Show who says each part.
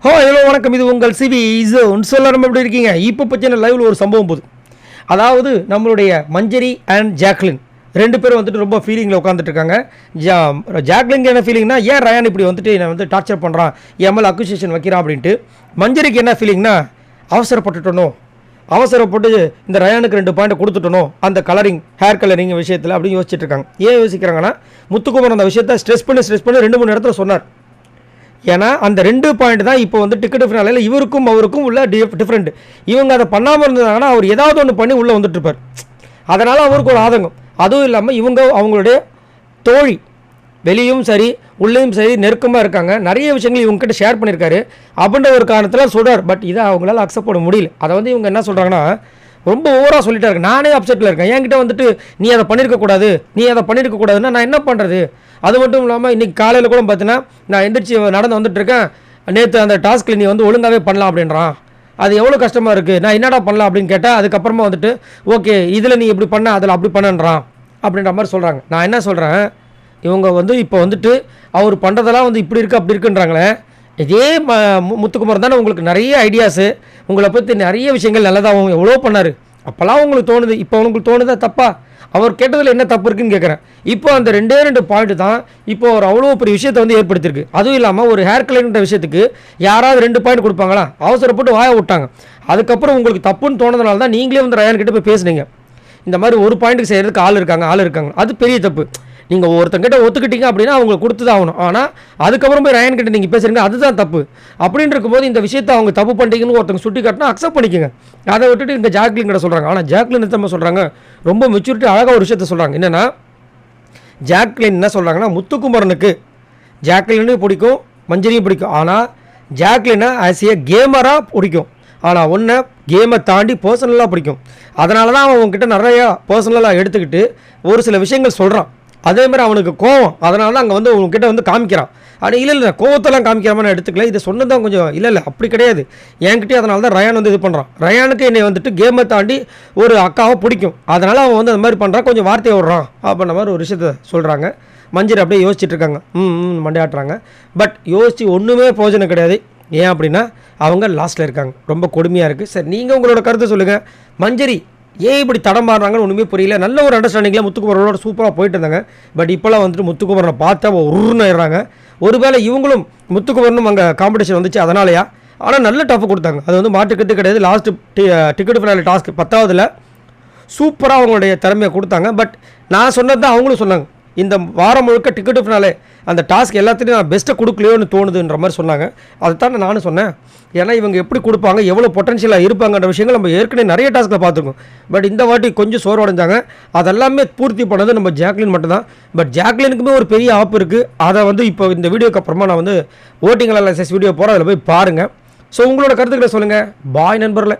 Speaker 1: Hello வணக்கம். இது உங்கள் சிவி ஜோன். எல்லாரும் எப்படி இருக்கீங்க? இப்போ பற்றின லைவில் ஒரு சம்பவம் போகுது. அதாவது நம்மளுடைய மஞ்சரி அண்ட் ஜாக்லின் ரெண்டு பேரும் வந்துட்டு ரொம்ப ஃபீலிங்கில் உட்காந்துட்டு இருக்காங்க. ஜாக்லினுக்கு என்ன ஃபீலிங்னா, ஏன் ரயான் இப்படி வந்துட்டு என்னை வந்து டார்ச்சர் பண்ணுறான், என் மேலே அக்யூசேஷன் வைக்கிறான் அப்படின்ட்டு. மஞ்சரிக்கு என்ன ஃபீலிங்னா, அவசரப்பட்டு இந்த ரயானுக்கு 2 பாயிண்ட் கொடுத்துட்டணும் அந்த கலரிங், ஹேர் கலரிங் விஷயத்தில் அப்படின்னு யோசிச்சுட்டு இருக்காங்க. ஏன் யோசிக்கிறாங்கன்னா, முத்துக்குமார் அந்த விஷயத்தை ஸ்ட்ரெஸ் பண்ணி 2-3 இடத்துல சொன்னார். ஏன்னா அந்த 2 பாயிண்ட் தான் இப்போ வந்து டிக்கெட் ஃபினாலையில் இவருக்கும் அவருக்கும் உள்ள டிஃப்ரெண்ட். இவங்க அதை பண்ணாமல் இருந்தாங்கன்னா அவர் ஏதாவது ஒன்று பண்ணி உள்ளே வந்துட்டு இருப்பார். அதனால் அவருக்கு ஒரு ஆதங்கம். அதுவும் இல்லாமல் இவங்க அவங்களுடைய தோழி வெளியும் சரி உள்ளேயும் சரி நெருக்கமாக இருக்காங்க. நிறைய விஷயங்கள் இவங்ககிட்ட ஷேர் பண்ணியிருக்காரு அப்படின்ற ஒரு காரணத்தில் சொல்கிறார். பட் இதை அவங்களால அக்செப்ட் பண்ண முடியல. அதை வந்து இவங்க என்ன சொல்கிறாங்கன்னா, ரொம்ப ஓவராக சொல்லிட்டா இருக்கு. நானே அப்செட்டில் இருக்கேன். என்கிட்ட வந்துட்டு நீ அதை பண்ணியிருக்கக்கூடாதுன்னா நான் என்ன பண்ணுறது? அது மட்டும் இல்லாமல் இன்றைக்கி காலையில் கூட பார்த்தீங்கன்னா, நான் எந்திரிச்சு நடந்து வந்துட்டுருக்கேன். நேற்று அந்த டாஸ்கில் நீ வந்து ஒழுங்காகவே பண்ணலாம் அப்படின்றான். அது எவ்வளோ கஷ்டமாக இருக்குது, நான் என்னடா பண்ணலாம் அப்படின்னு கேட்டால், அதுக்கப்புறமா வந்துட்டு ஓகே இதில் நீ இப்படி பண்ண அதில் அப்படி பண்ணன்றான் அப்படின்ற மாதிரி சொல்கிறாங்க. நான் என்ன சொல்கிறேன், இவங்க வந்து இப்போ வந்துட்டு அவர் பண்ணுறதெல்லாம் வந்து இப்படி இருக்குது அப்படி இருக்குன்றாங்களே. இதே முத்துக்குமார் தானே உங்களுக்கு நிறைய ஐடியாஸு, உங்களை பற்றி நிறைய விஷயங்கள் நல்லதாகவும் எவ்வளோ பண்ணார். அப்போல்லாம் உங்களுக்கு தோணுது, இப்போ உங்களுக்கு தோணுதா தப்பா? அவர் கேட்டதில் என்ன தப்பு இருக்குன்னு கேட்குறேன். இப்போ அந்த 2 பாயிண்ட் தான் இப்போ அவர் அவ்வளோ பெரிய விஷயத்தை வந்து ஏற்படுத்தியிருக்கு. அதுவும் இல்லாமல் ஒரு ஹேர் கலர்ன்ற விஷயத்துக்கு யாராவது 2 பாயிண்ட் கொடுப்பாங்களா? அவசரப்பட்டு வாய விட்டாங்க. அதுக்கப்புறம் உங்களுக்கு தப்புன்னு தோணுதுனால தான் நீங்களே வந்து ரயான் கிட்ட போய் பேசுனீங்க. இந்த மாதிரி ஒரு பாயிண்ட்டுக்கு செய்கிறதுக்கு ஆள் இருக்காங்க. அது பெரிய தப்பு. நீங்கள் ஒருத்தங்கிட்ட ஒத்துக்கிட்டீங்க அப்படின்னா அவங்களுக்கு கொடுத்து தான் ஆகணும். ஆனால் அதுக்கப்புறம் போய் ரயான் கிட்ட நீங்கள் பேசுகிறீங்க, அதுதான் தப்பு. அப்படின்னு இருக்கும்போது இந்த விஷயத்தை அவங்க தப்பு பண்ணிட்டீங்கன்னு ஒருத்தங்க சுட்டி காட்டினா அக்செப்ட் பண்ணிக்கோங்க. அதை விட்டுட்டு இந்த ஜாக்லின் கிட்ட சொல்கிறாங்க. ஆனால் ஜாக்லின் என்ன சொல்கிறாங்க, ரொம்ப மெச்சூரிட்டி அழகாக ஒரு விஷயத்த சொல்கிறாங்க. என்னென்னா, ஜாக்லின் என்ன சொல்கிறாங்கன்னா, முத்துக்குமரனுக்கு ஜாக்லினையும் பிடிக்கும் மஞ்சரியும் பிடிக்கும். ஆனால் ஜாக்லினை ஆஸ் ஏ கேமராக பிடிக்கும். ஆனால் ஒன்று கேமை தாண்டி பர்சனலாக பிடிக்கும். அதனால தான் அவன் உங்ககிட்ட நிறையா பர்சனலாக எடுத்துக்கிட்டு ஒரு சில விஷயங்கள் சொல்கிறான். அதே மாதிரி அவனுக்கு கோவம், அதனால தான் அங்கே வந்து உங்ககிட்ட வந்து காமிக்கிறான். ஆனால் இல்லை கோவத்தெல்லாம் காமிக்கிறாமல் எடுத்துக்கல. இதை சொன்னதான் கொஞ்சம் இல்லை அப்படி கிடையாது என்கிட்டே. அதனால தான் ரயான் வந்து இது பண்ணுறான். ரயானுக்கு என்னை வந்துட்டு கேமை தாண்டி ஒரு அக்காவை பிடிக்கும். அதனால் அவன் வந்து அந்த மாதிரி பண்ணுறான், கொஞ்சம் வார்த்தையை விடுறான் அப்படின்ற மாதிரி ஒரு விஷயத்த சொல்கிறாங்க. மஞ்சள் அப்படியே யோசிச்சுட்டு இருக்காங்க, மண்டையாட்டுறாங்க. பட் யோசித்து ஒன்றுமே பிரயோஜனம் கிடையாது. ஏன் அப்படின்னா அவங்க லாஸ்ட்டில் இருக்காங்க. ரொம்ப கொடுமையாக இருக்குது. சரி, நீங்கள் உங்களோட கருத்தை சொல்லுங்கள். மஞ்சரி ஏன் இப்படி தடம் மாறுறாங்கன்னு ஒன்றுமே புரியல. நல்ல ஒரு அண்டர்ஸ்டாண்டிங்கில் முத்துக்குமரோட சூப்பராக போயிட்டு இருந்தாங்க. பட் இப்போலாம் வந்துட்டு முத்துக்குமரனை பார்த்தா உருன்னு ஒருவேளை இவங்களும் முத்துக்குமரனும் அங்கே காம்படிஷன் வந்துச்சு அதனாலயா? ஆனால் நல்ல டஃப் கொடுத்தாங்க. அது வந்து மாட்டுக்கட்டு கிடையாது. லாஸ்ட்டு டிக்கெட் ஃபினாலே டாஸ்க் 10வதுல சூப்பராக அவங்களுடைய திறமையை கொடுத்தாங்க. பட் நான் சொன்னது தான் அவங்களும் சொன்னாங்க. இந்த வாரம் முழுக்க டிக்கெட்டு ஃபினாலே அந்த டாஸ்க் எல்லாத்துலேயும் நான் பெஸ்ட்டை கொடுக்கலையோன்னு தோணுதுன்ற மாதிரி சொன்னாங்க. அதைத்தான் நானும் சொன்னேன். ஏன்னா இவங்க எப்படி கொடுப்பாங்க, எவ்வளோ பொட்டன்ஷியலாக இருப்பாங்கன்ற விஷயங்கள் நம்ம ஏற்கனவே நிறைய டாஸ்க்கில் பார்த்துருக்கோம். பட் இந்த வாட்டி கொஞ்சம் சோர்வடைஞ்சாங்க. அதெல்லாமே பூர்த்தி பண்ணது நம்ம ஜாக்லின் மட்டும்தான். பட் ஜாக்லினுக்குமே ஒரு பெரிய ஆப் இருக்குது. அதை வந்து இப்போ இந்த வீடியோக்கு அப்புறமா நான் வந்து ஓட்டிங் அனாலிசிஸ் வீடியோ போகிறேன், அதில் போய் பாருங்கள். ஸோ உங்களோட கருத்துக்களை சொல்லுங்கள். பாய் நண்பர்களே.